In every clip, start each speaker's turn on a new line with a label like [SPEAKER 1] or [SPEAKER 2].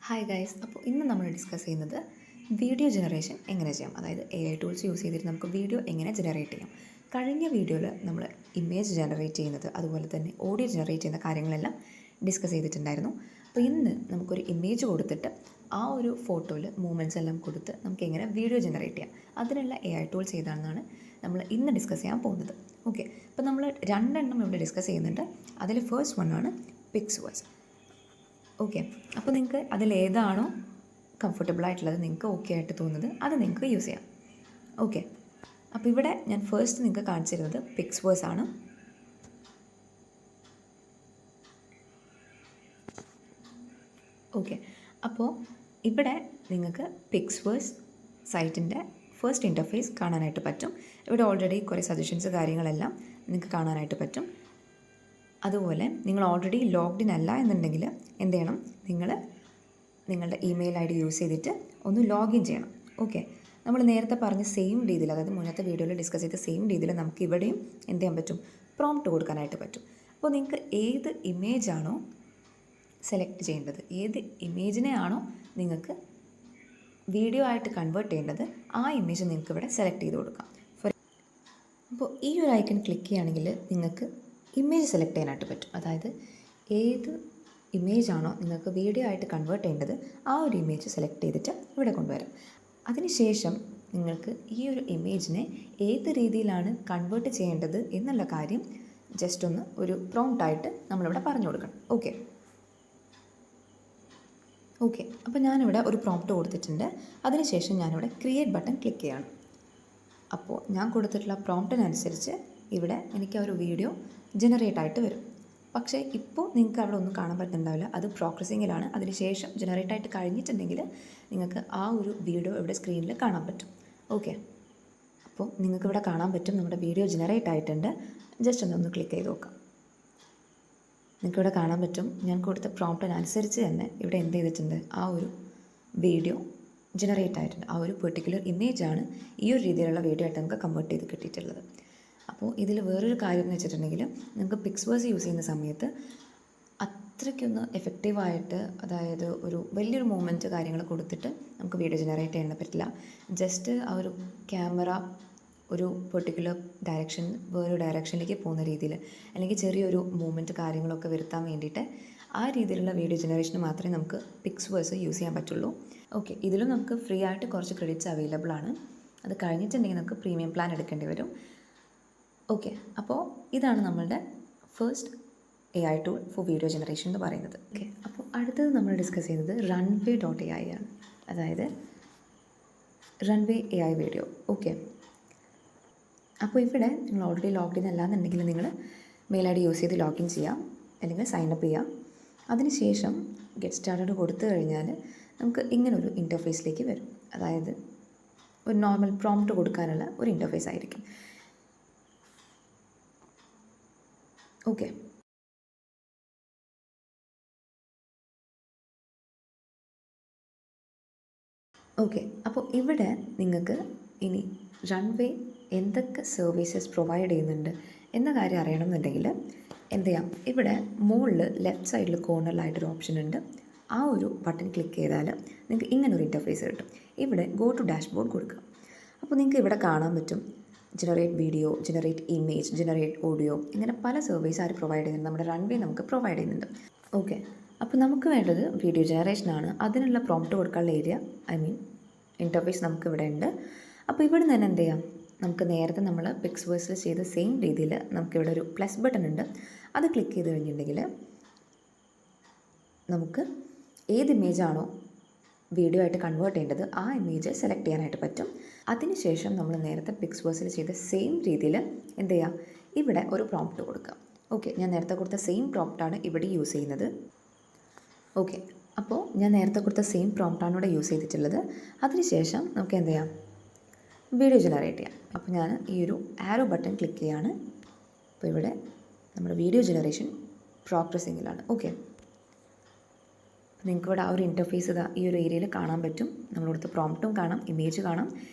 [SPEAKER 1] Hi guys, അപ്പോൾ ഇന്ന് നമ്മൾ ഡിസ്കസ് ചെയ്യുന്നത് വീഡിയോ ജനറേഷൻ എങ്ങനെ ചെയ്യാം. അതായത് AI ടൂൾസ് യൂസ് ചെയ്തിട്ട് നമുക്ക് വീഡിയോ എങ്ങനെ ജനറേറ്റ് ചെയ്യാം. കഴിഞ്ഞ വീഡിയോയിൽ നമ്മൾ ഇമേജ് ജനറേറ്റ് ചെയ്യുന്നത് അതുപോലെ തന്നെ ഓഡിയോ ജനറേറ്റ് ചെയ്യുന്ന കാര്യങ്ങളെല്ലാം ഡിസ്കസ് ചെയ്തിട്ടുണ്ടായിരുന്നു. അപ്പോൾ ഇന്ന് നമുക്കൊരു ഇമേജ് കൊടുത്തിട്ട് ആ ഒരു ഫോട്ടോയിൽ മൂവ്മെൻറ്റ്സ് എല്ലാം കൊടുത്ത് നമുക്ക് എങ്ങനെ വീഡിയോ ജനറേറ്റ് ചെയ്യാം, അതിനുള്ള AI ടൂൾസ് ഏതാണെന്നാണ് നമ്മൾ ഇന്ന് ഡിസ്കസ് ചെയ്യാൻ പോകുന്നത്. ഓക്കെ, അപ്പോൾ നമ്മൾ രണ്ടെണ്ണം ഇവിടെ ഡിസ്കസ് ചെയ്യുന്നുണ്ട്. അതിൽ ഫസ്റ്റ് വണ്ണാണ് പിക്സ്വേഴ്സ്. ഓക്കെ, അപ്പോൾ നിങ്ങൾക്ക് അതിലേതാണോ കംഫർട്ടബിൾ ആയിട്ടുള്ളത്, നിങ്ങൾക്ക് ഓക്കെ ആയിട്ട് തോന്നുന്നത് അത് നിങ്ങൾക്ക് യൂസ് ചെയ്യാം. ഓക്കെ, അപ്പോൾ ഇവിടെ ഞാൻ ഫസ്റ്റ് നിങ്ങൾക്ക് കാണിച്ചു തരുന്നത് പിക്സ്വേഴ്സ് ആണ്. ഓക്കെ, അപ്പോൾ ഇവിടെ നിങ്ങൾക്ക് പിക്സ്വേഴ്സ് സൈറ്റിൻ്റെ ഫസ്റ്റ് ഇൻ്റർഫേസ് കാണാനായിട്ട് പറ്റും. ഇവിടെ ഓൾറെഡി കുറേ സജഷൻസ് കാര്യങ്ങളെല്ലാം നിങ്ങൾക്ക് കാണാനായിട്ട് പറ്റും. അതുപോലെ നിങ്ങൾ ഓൾറെഡി ലോഗ്ഡ് ഇൻ അല്ല എന്നുണ്ടെങ്കിൽ എന്ത് ചെയ്യണം, നിങ്ങളുടെ ഇമെയിൽ ID യൂസ് ചെയ്തിട്ട് ഒന്ന് ലോഗിൻ ചെയ്യണം. ഓക്കെ, നമ്മൾ നേരത്തെ പറഞ്ഞ സെയിം രീതിയിൽ, അതായത് മുന്നത്തെ വീഡിയോയിൽ ഡിസ്കസ് ചെയ്ത സെയിം രീതിയിൽ നമുക്ക് ഇവിടെയും എന്ത് ചെയ്യാൻ പറ്റും, പ്രോംപ്റ്റ് കൊടുക്കാനായിട്ട് പറ്റും. അപ്പോൾ നിങ്ങൾക്ക് ഏത് ഇമേജാണോ സെലക്ട് ചെയ്യേണ്ടത്, ഏത് ഇമേജിനെയാണോ നിങ്ങൾക്ക് വീഡിയോ ആയിട്ട് കൺവേർട്ട് ചെയ്യേണ്ടത്, ആ ഇമേജ് നിങ്ങൾക്ക് ഇവിടെ സെലക്ട് ചെയ്ത് കൊടുക്കാം. അപ്പോൾ ഈ ഒരു ഐക്കൺ ക്ലിക്ക് ചെയ്യുകയാണെങ്കിൽ നിങ്ങൾക്ക് ഇമേജ് സെലക്ട് ചെയ്യാനായിട്ട് പറ്റും. അതായത് ഏത് ഇമേജാണോ നിങ്ങൾക്ക് വീഡിയോ ആയിട്ട് കൺവേർട്ട് ചെയ്യേണ്ടത്, ആ ഒരു ഇമേജ് സെലക്ട് ചെയ്തിട്ട് ഇവിടെ കൊണ്ടുവരാം. അതിനുശേഷം നിങ്ങൾക്ക് ഈ ഒരു ഇമേജിനെ ഏത് രീതിയിലാണ് കൺവേർട്ട് ചെയ്യേണ്ടത് എന്നുള്ള കാര്യം ജസ്റ്റ് ഒന്ന് ഒരു പ്രോംപ്റ്റായിട്ട് നമ്മളിവിടെ പറഞ്ഞു കൊടുക്കണം. ഓക്കെ, അപ്പോൾ ഞാനിവിടെ ഒരു പ്രോംപ്റ്റ് കൊടുത്തിട്ടുണ്ട്. അതിനുശേഷം ഞാനിവിടെ ക്രിയേറ്റ് ബട്ടൺ ക്ലിക്ക് ചെയ്യണം. അപ്പോൾ ഞാൻ കൊടുത്തിട്ടുള്ള പ്രോംപ്റ്റിനനുസരിച്ച് ഇവിടെ എനിക്ക് ആ ഒരു വീഡിയോ ജനറേറ്റ് ആയിട്ട് വരും. പക്ഷേ ഇപ്പോൾ നിങ്ങൾക്ക് അവിടെ ഒന്നും കാണാൻ പറ്റുന്നുണ്ടാവില്ല, അത് പ്രോഗ്രസിങ്ങിലാണ്. അതിനുശേഷം ജനറേറ്റ് ആയിട്ട് കഴിഞ്ഞിട്ടുണ്ടെങ്കിൽ നിങ്ങൾക്ക് ആ ഒരു വീഡിയോ ഇവിടെ സ്ക്രീനിൽ കാണാൻ പറ്റും. ഓക്കെ, അപ്പോൾ നിങ്ങൾക്ക് ഇവിടെ കാണാൻ പറ്റും നമ്മുടെ വീഡിയോ ജനറേറ്റ് ആയിട്ടുണ്ട്. ജസ്റ്റ് ഒന്ന് ക്ലിക്ക് ചെയ്ത് നോക്കാം. നിങ്ങൾക്കിവിടെ കാണാൻ പറ്റും ഞാൻ കൊടുത്ത പ്രോംപ്റ്റിനനുസരിച്ച് തന്നെ ഇവിടെ എന്ത് ചെയ്തിട്ടുണ്ട്, ആ ഒരു വീഡിയോ ജനറേറ്റ് ആയിട്ടുണ്ട്. ആ ഒരു പെർട്ടിക്കുലർ ഇമേജാണ് ഈ ഒരു രീതിയിലുള്ള വീഡിയോ ആയിട്ട് നമുക്ക് കൺവേർട്ട് ചെയ്ത് കിട്ടിയിട്ടുള്ളത്. അപ്പോൾ ഇതിൽ വേറൊരു കാര്യം എന്ന് വെച്ചിട്ടുണ്ടെങ്കിൽ, നിങ്ങൾക്ക് പിക്സ്വേഴ്സ് യൂസ് ചെയ്യുന്ന സമയത്ത് അത്രയ്ക്കൊന്ന് എഫക്റ്റീവായിട്ട്, അതായത് ഒരു വലിയൊരു മൂവ്മെൻറ്റ് കാര്യങ്ങൾ കൊടുത്തിട്ട് നമുക്ക് വീഡിയോ ജനറേറ്റ് ചെയ്യാൻ പറ്റില്ല. ജസ്റ്റ് ആ ഒരു ക്യാമറ ഒരു പെർട്ടിക്കുലർ ഡയറക്ഷൻ വേറൊരു ഡയറക്ഷനിലേക്ക് പോകുന്ന രീതിയിൽ, അല്ലെങ്കിൽ ചെറിയൊരു മൂവ്മെൻറ്റ് കാര്യങ്ങളൊക്കെ വരുത്താൻ വേണ്ടിയിട്ട് ആ രീതിയിലുള്ള വീഡിയോ ജനറേഷന് മാത്രമേ നമുക്ക് പിക്സ്വേഴ്സ് യൂസ് ചെയ്യാൻ പറ്റുള്ളൂ. ഓക്കെ, ഇതിലും നമുക്ക് ഫ്രീ ആയിട്ട് കുറച്ച് ക്രെഡിറ്റ്സ് അവൈലബിൾ ആണ്. അത് കഴിഞ്ഞിട്ടുണ്ടെങ്കിൽ നമുക്ക് പ്രീമിയം പ്ലാൻ എടുക്കേണ്ടി വരും. ഓക്കെ, അപ്പോൾ ഇതാണ് നമ്മളുടെ first AI tool for video generation എന്ന് പറയുന്നത്. ഓക്കെ, അപ്പോൾ അടുത്തത് നമ്മൾ ഡിസ്കസ് ചെയ്യുന്നത് runway.ai ആണ്. അതായത് runway AI വീഡിയോ. ഓക്കെ, അപ്പോൾ ഇവിടെ നിങ്ങൾ ഓൾറെഡി ലോഗ്ഡ് ഇൻ അല്ലാന്നുണ്ടെങ്കിൽ നിങ്ങൾ മെയിൽ ID യൂസ് ചെയ്ത് ലോഗിൻ ചെയ്യാം, അല്ലെങ്കിൽ സൈനപ്പ് ചെയ്യാം. അതിനുശേഷം ഗെറ്റ് സ്റ്റാർട്ടഡ് കൊടുത്തു കഴിഞ്ഞാൽ നമുക്ക് ഇങ്ങനൊരു ഇൻ്റർഫേസിലേക്ക് വരും. അതായത് ഒരു നോർമൽ പ്രോംപ്റ്റ് കൊടുക്കാനുള്ള ഒരു ഇൻ്റർഫേസ് ആയിരിക്കും. ഓക്കെ, അപ്പോൾ ഇവിടെ നിങ്ങൾക്ക് ഇനി റൺവേ എന്തൊക്കെ സർവീസസ് പ്രൊവൈഡ് ചെയ്യുന്നുണ്ട് എന്ന കാര്യം അറിയണമെന്നുണ്ടെങ്കിൽ എന്ത് ചെയ്യാം, ഇവിടെ മുകളിൽ ലെഫ്റ്റ് സൈഡിൽ കോർണറിലായിട്ടൊരു ഓപ്ഷൻ ഉണ്ട്. ആ ഒരു ബട്ടൺ ക്ലിക്ക് ചെയ്താൽ നിങ്ങൾക്ക് ഇങ്ങനൊരു ഇൻ്റർഫേസ് കിട്ടും. ഇവിടെ ഗോ ടു ഡാഷ്ബോർഡ് കൊടുക്കുക. അപ്പോൾ നിങ്ങൾക്ക് ഇവിടെ കാണാൻ പറ്റും generate video, generate image, generate audio, ഇങ്ങനെ പല സർവീസ് ആര് പ്രൊവൈഡ് ചെയ്യുന്നുണ്ട്. നമ്മുടെ റൺവേ നമുക്ക് പ്രൊവൈഡ് ചെയ്യുന്നുണ്ട്. ഓക്കെ, അപ്പോൾ നമുക്ക് വേണ്ടത് വീഡിയോ ജനറേഷനാണ്. അതിനുള്ള പ്രോംപ്റ്റ് കൊടുക്കാനുള്ള ഏരിയ, ഇൻ്റർഫേസ് നമുക്ക് ഇവിടെ ഉണ്ട്. അപ്പോൾ ഇവിടെ നിന്ന് തന്നെ എന്ത് ചെയ്യാം, നമുക്ക് നേരത്തെ നമ്മൾ പിക്സ്വേഴ്സിൽ ചെയ്ത സെയിം രീതിയിൽ നമുക്കിവിടെ ഒരു പ്ലസ് ബട്ടൺ ഉണ്ട്. അത് ക്ലിക്ക് ചെയ്ത് കഴിഞ്ഞിട്ടുണ്ടെങ്കിൽ നമുക്ക് ഏത് ഇമേജാണോ വീഡിയോ ആയിട്ട് കൺവേർട്ട് ചെയ്യേണ്ടത് ആ ഇമേജ് സെലക്ട് ചെയ്യാനായിട്ട് പറ്റും. അതിനുശേഷം നമ്മൾ നേരത്തെ പിക്സ്വേഴ്സിൽ ചെയ്ത സെയിം രീതിയിൽ എന്ത് ചെയ്യുക, ഇവിടെ ഒരു പ്രോംപ്റ്റ് കൊടുക്കുക. ഓക്കെ, ഞാൻ നേരത്തെ കൊടുത്ത സെയിം പ്രോംപ്റ്റാണ് ഇവിടെ യൂസ് ചെയ്യുന്നത്. ഓക്കെ, അപ്പോൾ ഞാൻ നേരത്തെ കൊടുത്ത സെയിം പ്രോംപ്റ്റാണ് ഇവിടെ യൂസ് ചെയ്തിട്ടുള്ളത്. അതിനുശേഷം നമുക്ക് എന്ത് ചെയ്യാം, വീഡിയോ ജനറേറ്റ് ചെയ്യാം. അപ്പോൾ ഞാൻ ഈ ഒരു ആരോ ബട്ടൺ ക്ലിക്ക് ചെയ്യാണ്. അപ്പോൾ ഇവിടെ നമ്മുടെ വീഡിയോ ജനറേഷൻ പ്രോഗ്രസിങ്ങിലാണ്. ഓക്കെ, നിങ്ങൾക്ക് ഇവിടെ ആ ഒരു ഇൻ്റർഫേസ് ഇതാ ഈ ഒരു ഏരിയയിൽ കാണാൻ പറ്റും. നമ്മളിവിടുത്തെ പ്രോംപ്റ്റും കാണാം, ഇമേജ് കാണാം.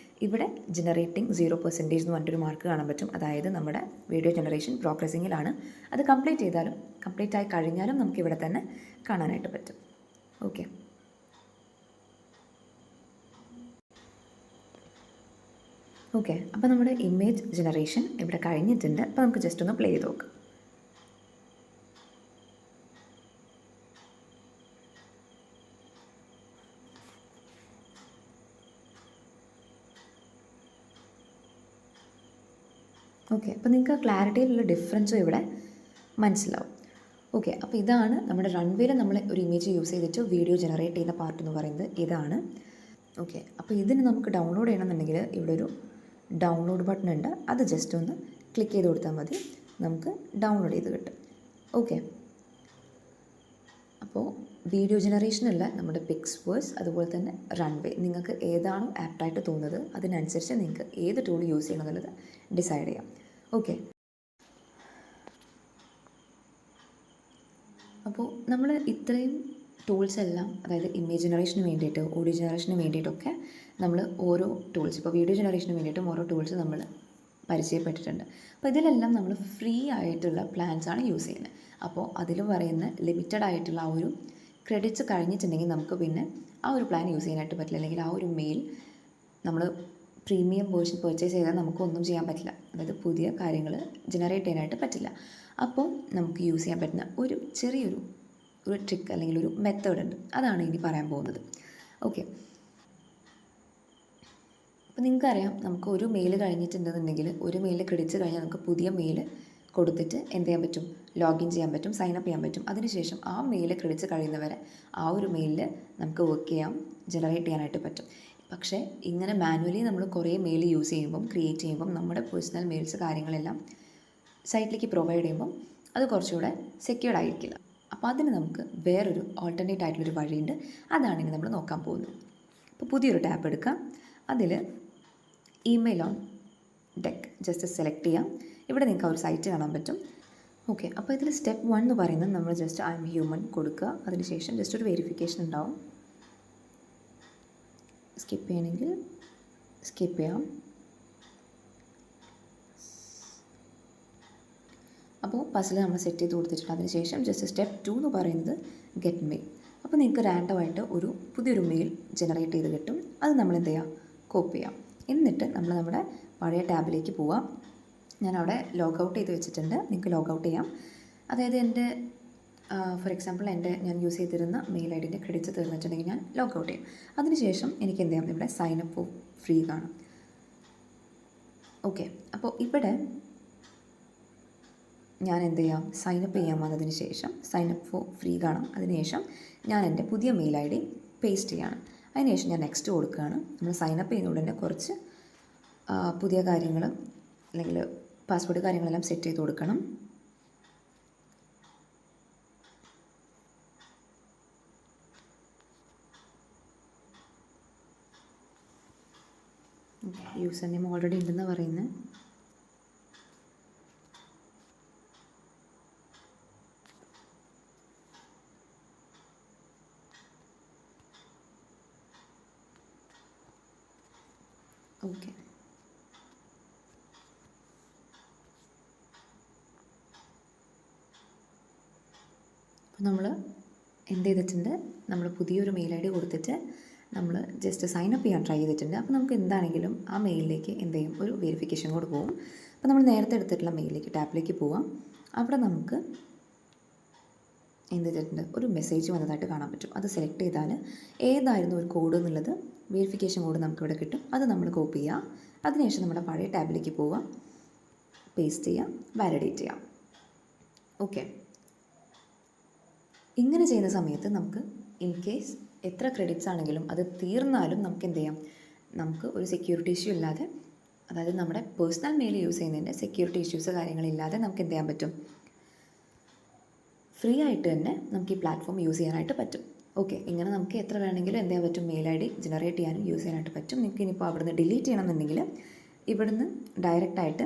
[SPEAKER 1] ഇവിടെ ജനറേറ്റിംഗ് 0% എന്ന് പറഞ്ഞിട്ടൊരു മാർക്ക് കാണാൻ പറ്റും. അതായത് നമ്മുടെ വീഡിയോ ജനറേഷൻ പ്രോഗ്രസിങ്ങിലാണ്. അത് കംപ്ലീറ്റ് ആയി കഴിഞ്ഞാലും നമുക്ക് ഇവിടെ തന്നെ കാണാനായിട്ട് പറ്റും. ഓക്കെ, അപ്പോൾ നമ്മുടെ ഇമേജ് ജനറേഷൻ ഇവിടെ കഴിഞ്ഞിട്ടുണ്ട്. അപ്പോൾ നമുക്ക് ജസ്റ്റ് ഒന്ന് പ്ലേ ചെയ്ത് നോക്കാം. അപ്പോൾ നിങ്ങൾക്ക് ആ ക്ലാരിറ്റിയിലുള്ള ഡിഫറൻസും ഇവിടെ മനസ്സിലാവും. അപ്പോൾ ഇതാണ് നമ്മുടെ റൺവേയിൽ നമ്മൾ ഒരു ഇമേജ് യൂസ് ചെയ്തിട്ട് വീഡിയോ ജനറേറ്റ് ചെയ്യുന്ന പാർട്ട് എന്ന് പറയുന്നത് ഇതാണ്. അപ്പോൾ ഇതിന് നമുക്ക് ഡൗൺലോഡ് ചെയ്യണമെന്നുണ്ടെങ്കിൽ ഇവിടെ ഒരു ഡൗൺലോഡ് ബട്ടൺ ഉണ്ട്. അത് ജസ്റ്റ് ഒന്ന് ക്ലിക്ക് ചെയ്ത് കൊടുത്താൽ മതി, നമുക്ക് ഡൗൺലോഡ് ചെയ്ത് കിട്ടും. അപ്പോൾ വീഡിയോ ജനറേഷനുള്ള നമ്മുടെ പിക്സ്വേഴ്സ് അതുപോലെ തന്നെ റൺവേ നിങ്ങൾക്ക് ഏതാണോ ആപ്റ്റായിട്ട് തോന്നുന്നത് അതിനനുസരിച്ച് നിങ്ങൾക്ക് ഏത് ടൂൾ യൂസ് ചെയ്യണം എന്നുള്ളത് ഡിസൈഡ് ചെയ്യാം. അപ്പോൾ നമ്മൾ ഇത്രയും ടൂൾസ് എല്ലാം, അതായത് ഇമേജ് ജനറേഷന് വേണ്ടിയിട്ട്, ഓഡിയോ ജനറേഷന് വേണ്ടിയിട്ടൊക്കെ നമ്മൾ ഓരോ ടൂൾസ്, ഇപ്പോൾ വീഡിയോ ജനറേഷന് വേണ്ടിയിട്ടും ഓരോ ടൂൾസ് നമ്മൾ പരിചയപ്പെട്ടിട്ടുണ്ട്. അപ്പോൾ ഇതിലെല്ലാം നമ്മൾ ഫ്രീ ആയിട്ടുള്ള പ്ലാൻസാണ് യൂസ് ചെയ്യുന്നത്. അപ്പോൾ അതിൽ പറയുന്ന ലിമിറ്റഡ് ആയിട്ടുള്ള ആ ഒരു ക്രെഡിറ്റ്സ് കഴിഞ്ഞിട്ടുണ്ടെങ്കിൽ നമുക്ക് പിന്നെ ആ ഒരു പ്ലാൻ യൂസ് ചെയ്യാനായിട്ട് പറ്റില്ല. അല്ലെങ്കിൽ ആ ഒരു മെയിൽ നമ്മൾ പ്രീമിയം വേർഷൻ പർച്ചേസ് ചെയ്താൽ നമുക്കൊന്നും ചെയ്യാൻ പറ്റില്ല. അതായത് പുതിയ കാര്യങ്ങൾ ജനറേറ്റ് ചെയ്യാനായിട്ട് പറ്റില്ല. അപ്പോൾ നമുക്ക് യൂസ് ചെയ്യാൻ പറ്റുന്ന ഒരു ചെറിയൊരു ട്രിക്ക് അല്ലെങ്കിൽ ഒരു മെത്തേഡ് ഉണ്ട്. അതാണ് ഇനി പറയാൻ പോകുന്നത്. അപ്പോൾ നിങ്ങൾക്കറിയാം, നമുക്ക് ഒരു മെയിൽ കഴിഞ്ഞിട്ടുണ്ടെന്നുണ്ടെങ്കിൽ ഒരു മെയിൽ ക്രെഡിറ്റ്സ് കഴിഞ്ഞാൽ നമുക്ക് പുതിയ മെയിൽ കൊടുത്തിട്ട് എന്ത് ചെയ്യാൻ പറ്റും, ലോഗിൻ ചെയ്യാൻ പറ്റും, സൈനപ്പ് ചെയ്യാൻ പറ്റും. അതിനുശേഷം ആ മെയിൽ ക്രെഡിറ്റ്സ് കഴിയുന്നവരെ ആ ഒരു മെയിലിൽ നമുക്ക് വർക്ക് ചെയ്യാം, ജനറേറ്റ് ചെയ്യാനായിട്ട് പറ്റും. പക്ഷേ ഇങ്ങനെ മാനുവലി നമ്മൾ കുറേ മെയിൽ യൂസ് ചെയ്യുമ്പം, ക്രിയേറ്റ് ചെയ്യുമ്പം നമ്മുടെ പേഴ്സണൽ മെയിൽസ് കാര്യങ്ങളെല്ലാം സൈറ്റിലേക്ക് പ്രൊവൈഡ് ചെയ്യുമ്പം അത് കുറച്ചുകൂടെ സെക്യൂർഡ് ആയിരിക്കില്ല. അപ്പോൾ അതിന് നമുക്ക് വേറൊരു ഓൾട്ടർനേറ്റ് ആയിട്ടുള്ളൊരു വഴിയുണ്ട്. അതാണ് ഇനി നമ്മൾ നോക്കാൻ പോകുന്നത്. അപ്പോൾ പുതിയൊരു ടാബ് എടുക്കാം. അതിൽ email on deck just select ചെയ്യാം. ഇവിടെ നിങ്ങൾക്ക് ആ ഒരു സൈറ്റ് കാണാൻ പറ്റും. അപ്പോൾ ഇതിൽ സ്റ്റെപ്പ് 1 എന്ന് പറയുന്നത് നമ്മൾ ജസ്റ്റ് ഐ എം ഹ്യൂമൻ കൊടുക്കുക. അതിനുശേഷം ജസ്റ്റ് ഒരു വെരിഫിക്കേഷൻ ഉണ്ടാവും. സ്കിപ്പ് ചെയ്യണമെങ്കിൽ സ്കിപ്പ് ചെയ്യാം. അപ്പോൾ പസിൽ നമ്മൾ സെറ്റ് ചെയ്ത് കൊടുത്തിട്ടുണ്ട്. അതിനുശേഷം ജസ്റ്റ് സ്റ്റെപ്പ് 2 എന്ന് പറയുന്നത് ഗെറ്റ് മെയിൽ. അപ്പോൾ നിങ്ങൾക്ക് റാൻഡമായിട്ട് ഒരു പുതിയൊരു മെയിൽ ജനറേറ്റ് ചെയ്ത് കിട്ടും. അത് നമ്മൾ എന്ത് ചെയ്യുക, കോപ്പി ചെയ്യാം. എന്നിട്ട് നമ്മൾ നമ്മുടെ പഴയ ടാബിലേക്ക് പോവാം. ഞാനവിടെ ലോഗ് ഔട്ട് ചെയ്ത് വെച്ചിട്ടുണ്ട്, നിങ്ങൾക്ക് ലോഗ് ഔട്ട് ചെയ്യാം. അതായത് എൻ്റെ ഫോർ എക്സാമ്പിൾ ഞാൻ യൂസ് ചെയ്തിരുന്ന മെയിൽ ഐ ഡിൻ്റെ ക്രെഡിറ്റ്സ് തീർന്നിട്ടുണ്ടെങ്കിൽ ഞാൻ ലോഗ് ഔട്ട് ചെയ്യും. അതിനുശേഷം എനിക്ക് എന്ത് ചെയ്യാം, ഇവിടെ സൈനപ്പ് ഫോർ ഫ്രീ കാണാം. അപ്പോൾ ഇവിടെ ഞാൻ എന്ത് ചെയ്യാം, സൈനപ്പ് ചെയ്യാൻ വന്നതിന് ശേഷം സൈനപ്പ് ഫോർ ഫ്രീ കാണാം. അതിനുശേഷം ഞാൻ എൻ്റെ പുതിയ മെയിൽ ഐ ഡി പേസ്റ്റ് ചെയ്യാണ്. അതിനുശേഷം ഞാൻ നെക്സ്റ്റ് കൊടുക്കുകയാണ്. നമ്മൾ സൈനപ്പ് ചെയ്യുന്നതുകൊണ്ട് തന്നെ കുറച്ച് പുതിയ കാര്യങ്ങൾ അല്ലെങ്കിൽ പാസ്വേഡ് കാര്യങ്ങളെല്ലാം സെറ്റ് ചെയ്ത് കൊടുക്കണം. യൂസർ നെയിം ഓൾറെഡി ഉണ്ടെന്ന് പറയുന്നത്. അപ്പോൾ നമ്മൾ എന്ത് ചെയ്തിട്ടുണ്ട്, നമ്മൾ പുതിയൊരു മെയിൽ ഐ ഡി കൊടുത്തിട്ട് നമ്മൾ ജസ്റ്റ് സൈനപ്പ് ചെയ്യാൻ ട്രൈ ചെയ്തിട്ടുണ്ട്. അപ്പോൾ നമുക്ക് എന്താണെങ്കിലും ആ മെയിലിലേക്ക് എന്ത് ചെയ്യും, ഒരു വെരിഫിക്കേഷൻ കോഡ് പോകും. അപ്പോൾ നമ്മൾ നേരത്തെ എടുത്തിട്ടുള്ള മെയിലിലേക്ക് ടാപ്പിലേക്ക് പോവാം. അവിടെ നമുക്ക് എന്ത് ചെയ്തിട്ടുണ്ട്, ഒരു മെസ്സേജ് വന്നതായിട്ട് കാണാൻ പറ്റും. അത് സെലക്ട് ചെയ്താൽ ഏതായിരുന്നു ഒരു കോഡ് എന്നുള്ളത് വെരിഫിക്കേഷൻ കോഡ് നമുക്കിവിടെ കിട്ടും. അത് നമ്മൾ കോപ്പി ചെയ്യുക. അതിനുശേഷം നമ്മുടെ പഴയ ടാബിലേക്ക് പോവുക, പേസ്റ്റ് ചെയ്യുക, വാലിഡേറ്റ് ചെയ്യാം. ഇങ്ങനെ ചെയ്യുന്ന സമയത്ത് നമുക്ക് ഇൻ കേസ് എത്ര ക്രെഡിറ്റ്സ് ആണെങ്കിലും അത് തീർന്നാലും നമുക്ക് എന്ത് ചെയ്യാം, നമുക്ക് ഒരു സെക്യൂരിറ്റി ഇഷ്യൂ ഇല്ലാതെ, അതായത് നമ്മുടെ പേഴ്സണൽ മെയിൽ യൂസ് ചെയ്യുന്നതിൻ്റെ സെക്യൂരിറ്റി ഇഷ്യൂസ് കാര്യങ്ങളില്ലാതെ നമുക്ക് എന്ത് ചെയ്യാൻ പറ്റും, ഫ്രീ ആയിട്ട് തന്നെ നമുക്ക് ഈ പ്ലാറ്റ്ഫോം യൂസ് ചെയ്യാനായിട്ട് പറ്റും. ഇങ്ങനെ നമുക്ക് എത്ര വേണമെങ്കിലും എന്ത് ചെയ്യാൻ പറ്റും, മെയിൽ ഐ ഡി ജനറേറ്റ് ചെയ്യാനും യൂസ് ചെയ്യാനായിട്ട് പറ്റും. നിങ്ങൾക്ക് ഇനിയിപ്പോൾ അവിടുന്ന് ഡിലീറ്റ് ചെയ്യണമെന്നുണ്ടെങ്കിൽ ഇവിടുന്ന് ഡയറക്റ്റായിട്ട്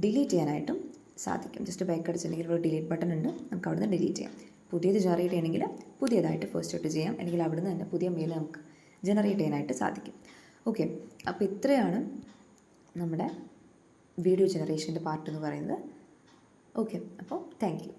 [SPEAKER 1] ഡിലീറ്റ് ചെയ്യാനായിട്ടും സാധിക്കും. ജസ്റ്റ് ബാക്ക് അടിച്ചിട്ടുണ്ടെങ്കിൽ ഇവിടെ ഡിലീറ്റ് ബട്ടൺ ഉണ്ട്, നമുക്ക് അവിടുന്ന് ഡിലീറ്റ് ചെയ്യാം. പുതിയത് ജനറേറ്റ് ചെയ്യണമെങ്കിൽ പുതിയതായിട്ട് ഫസ്റ്റ് തൊട്ട് ചെയ്യാം, അല്ലെങ്കിൽ അവിടുന്ന് തന്നെ പുതിയ മെയിൽ നമുക്ക് ജനറേറ്റ് ചെയ്യാനായിട്ട് സാധിക്കും. ഓക്കെ, അപ്പോൾ ഇത്രയാണ് നമ്മുടെ വീഡിയോ ജനറേഷൻ്റെ പാർട്ട് എന്ന് പറയുന്നത്. ഓക്കെ, അപ്പോൾ താങ്ക് യു.